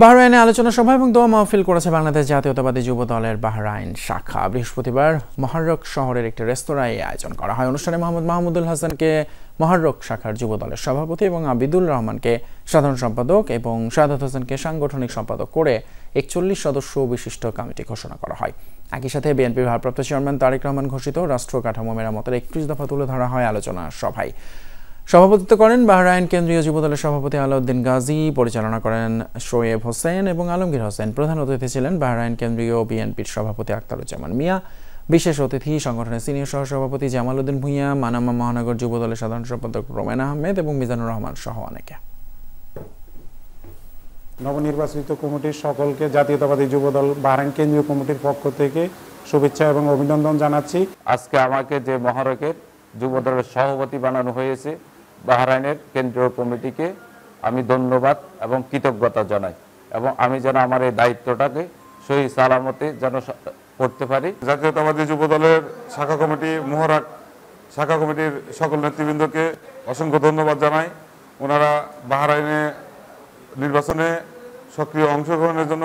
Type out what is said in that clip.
বাহরাইনে আলোচনা সভা এবং দোয়া মাহফিল করেছে বাংলাদেশ জাতীয়তাবাদী যুব দলের বাহরাইন শাখা। বৃহস্পতিবার মহারক শহরের একটি রেস্তোরাঁয় আয়োজন করা হয়। অনুষ্ঠানে মোহাম্মদ মাহমুদুল হাসানকে মহারক শাখার যুব দলের সভাপতি এবং আবিদুল রহমানকে সাধারণ সম্পাদক এবং শাহাদাত হোসেনকে সাংগঠনিক সম্পাদক করে 41 সদস্য বিশিষ্ট কমিটি ঘোষণা করা হয়। একই সাথে বিএনপির ভারপ্রাপ্ত চেয়ারম্যান তারেক রহমান ঘোষিত রাষ্ট্র কাঠামো মেরামতের 31 দফা তুলে ধরা হয় আলোচনা সভায়। সভাপতিত্ব করেন বাহরাইন কেন্দ্রীয় যুবদলের সভাপতি আলাউদ্দিন গাজী, পরিচালনা করেন শোয়েব হোসেন এবং আলমগীর হোসেন। প্রধান অতিথি ছিলেন বাহরাইন কেন্দ্রীয় বিএনপির সভাপতি আখতারুজ্জামান মিয়া। বিশেষ অতিথি সংগঠনের সিনিয়র সহসভাপতি জামাল উদ্দিন ভূঁইয়া, মানামা মহানগর যুবদলের সাধারণ সম্পাদক রোমেন আহমেদ এবং মিজানুর রহমান সহ অনেকে। নবনির্বাচিত কমিটির সকলকে জাতীয়তাবাদী যুবদল বাহরাইন কেন্দ্রীয় কমিটির পক্ষ থেকে শুভেচ্ছা এবং অভিনন্দন জানাচ্ছি। আজকে আমাকে যে মহারকের যুবদলের সভাপতি বানানো হয়েছে, বাহরাইনের কেন্দ্রীয় কমিটিকে আমি ধন্যবাদ এবং কৃতজ্ঞতা জানাই এবং আমি যেন আমার এই দায়িত্বটাকে সহি সালামতে যেন করতে পারি। জাতীয়তাবাদী যুবদলের শাখা কমিটি মহারক শাখা কমিটির সকল নেতৃবৃন্দকে অসংখ্য ধন্যবাদ জানাই। ওনারা বাহরাইনে নির্বাচনে সক্রিয় অংশগ্রহণের জন্য